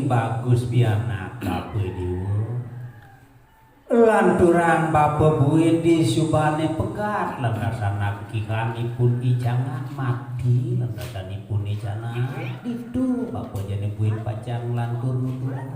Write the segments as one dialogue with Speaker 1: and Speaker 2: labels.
Speaker 1: bagus pianak bape diwo lanturang bape buin di subane pegat lantasan kikanipun ijangan mati lantasanipun ijana itu bape jane buin pacang lantur nuturan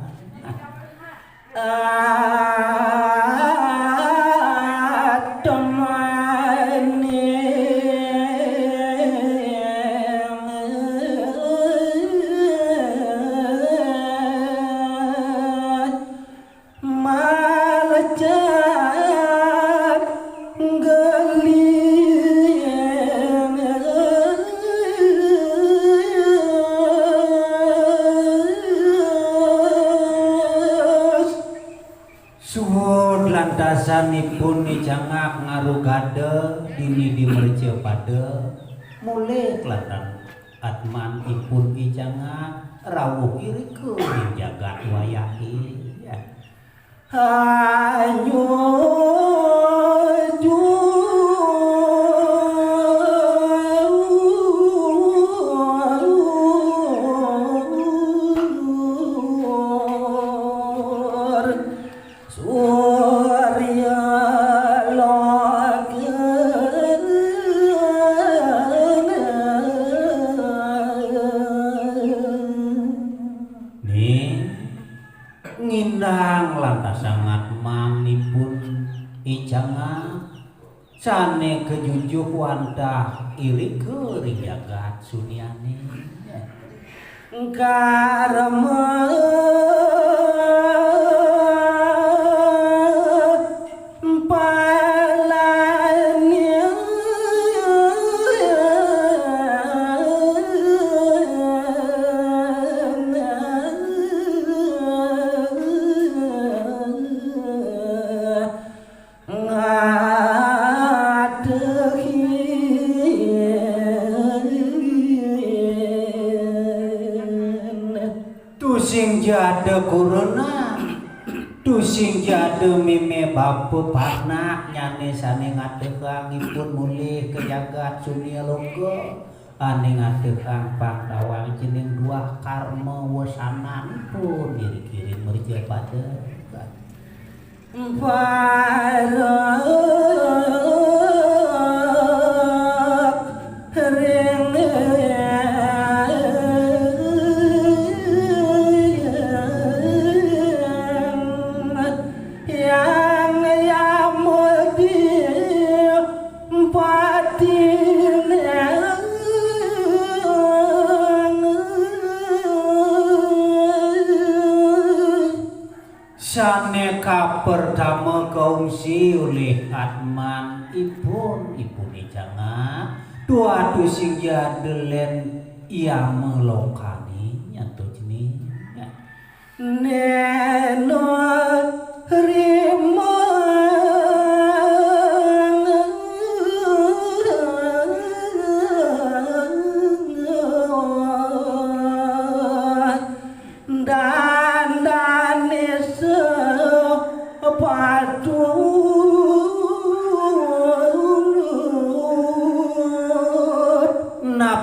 Speaker 1: lantasanipun ijangak ngarugade dini dimerce pada mulai kelatan atman ipun ijangak rawuh iriku jagat wayahi ya. Ayo sane kejujuh wantah iri kering jagat sunyani karma jade kuruna tusing jade mime bape parna nyane sane ngadehangipun mulih ke jagat sunia loka ane ngadehang pangdawang jeneng dua karma wasanan pun diri-kiri merja pada saneka pertama kaungsi oleh atman ipun ijangan dua tusing jadelen ia melokani nyanto jenis neno rimo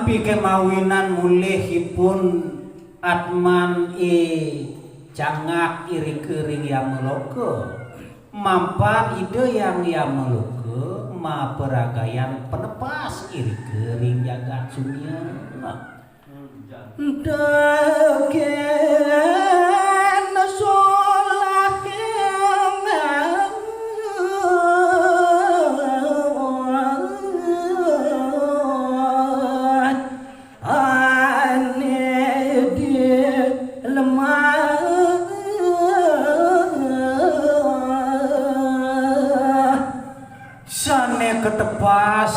Speaker 1: napi kemawinan mulihipun atman cangak iri kering yang meloke mampan ide yang meloke ma peragayan penepas iri kering jagat sunya deken solah sane ketepas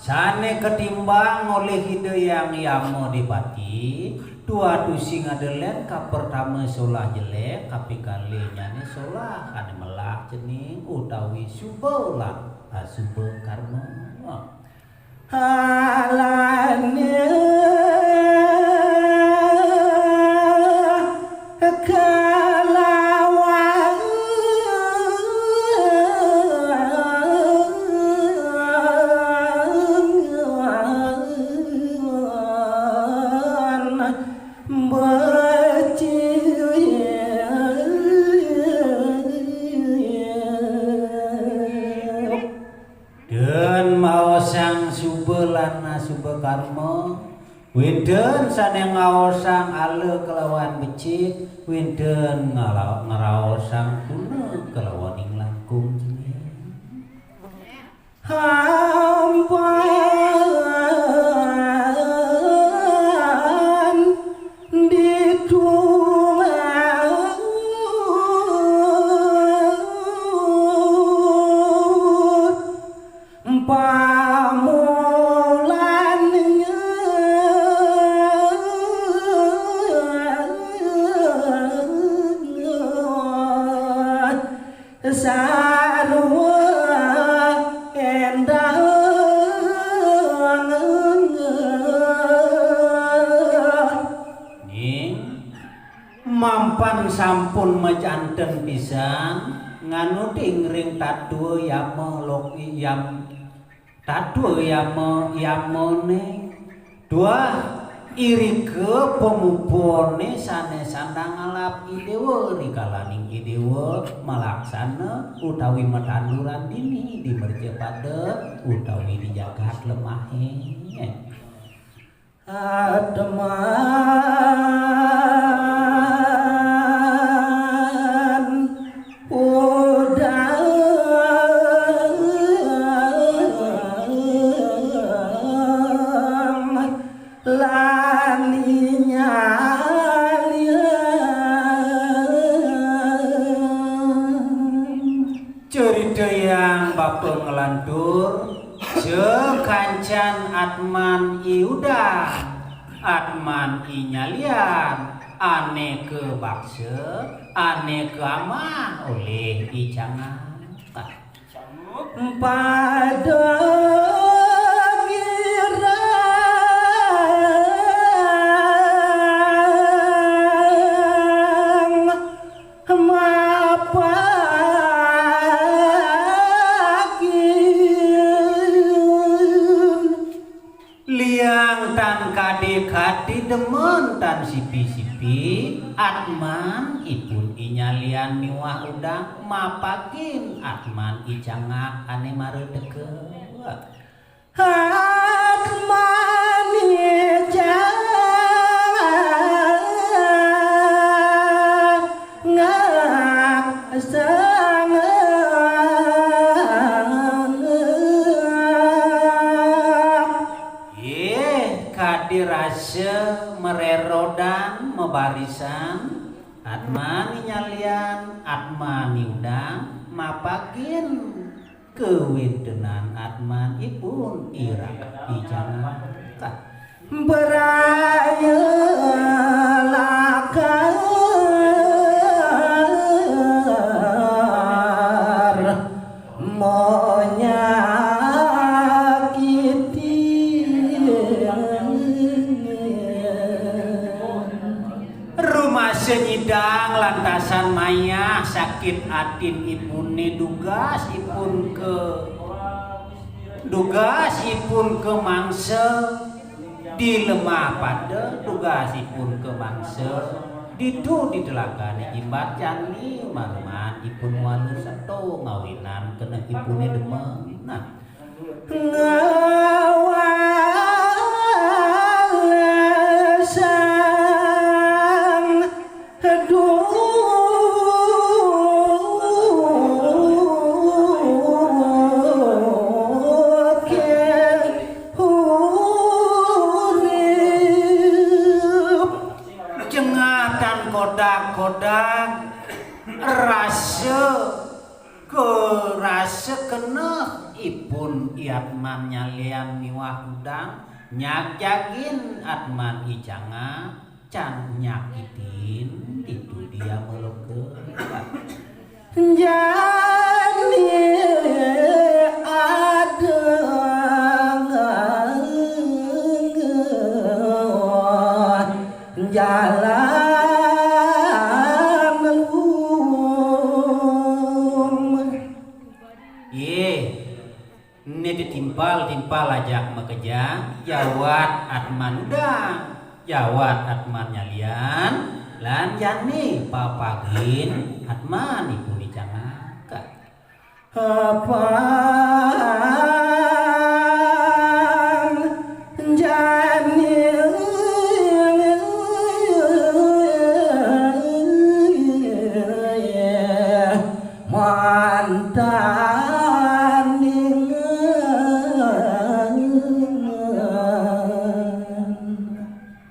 Speaker 1: sane ketimbang oleh hidayang yang mau dipati dua tusing adalah ka pertama solah jelek tapi kalinya ni solah ane melak cening utawi subolah asubo karma halane karma winten sane ngaosang ale kelawan becik winten ngaraosang kuna kelawan ing langkung hamparan ditungang mampan sampun majanten pisan nganu ring tadua yama loki yam tadua yamone dua iri ke pemupone sane sandang alap idewa rikalaning idewa malaksana utawi matanduran dini di mercepada utawi di jagat lemahe ademan udang laninya cerita yang bapak ngelantur sekancan atman iudah atman inyalian ane ke bakse ane ke amah oleh icangan pada kadi demen tan sipi-sipi atman ipun inyalian miwah udang mapakin atman icangak ane maredeke atman icangak dirasa mererodan mebarisan atmani nyalian atmani udang mapakin kewintenan atman ipun irak ijangan beraya lakar senyidang lantasan maya sakit atin ipune dugas ipun ke mangsa di lemah pada dugas ipun ke mangsa ditu ditelakane imbat cani marman ipun walu sato ngawinan kena ipune demeng nah rasa kena ipun iatman nyalian miwah udang nyakjagin atman icanga can nyakitin itu dia melukeun jani adeng jalan melum ini ditimpal ajak makejang jawat atman udang jawat atman nyalian lan jani papagin atman ibu dicangaka apaan jani mantan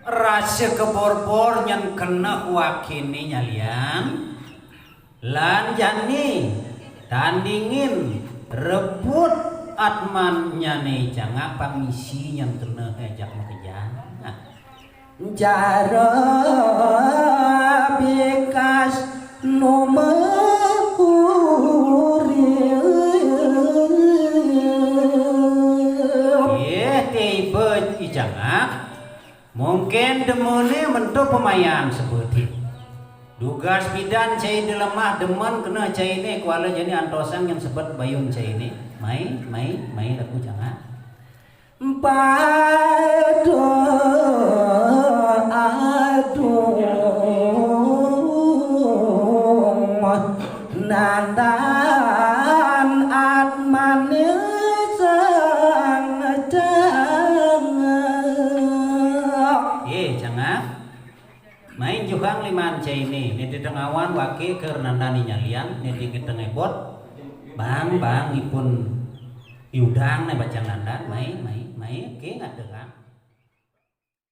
Speaker 1: rasa kebor-bor yang kena wakini nyalian lan jani tandingin rebut atman nyane jangan pangisi yang kena ejak makejang jara bekas tiba ijangak mungkin demone mentok pemayan seperti dugas bidan cai dilemah demen kena cai ini kuala jadi antosang yang sebut bayun cai ini mai aku jangan pado nandan atman jangan main juga liman cai ini di tengawan waki ke nandani nyalian di kita ngebot bang ipun iudang nih baca nandan mai ke nggak dengar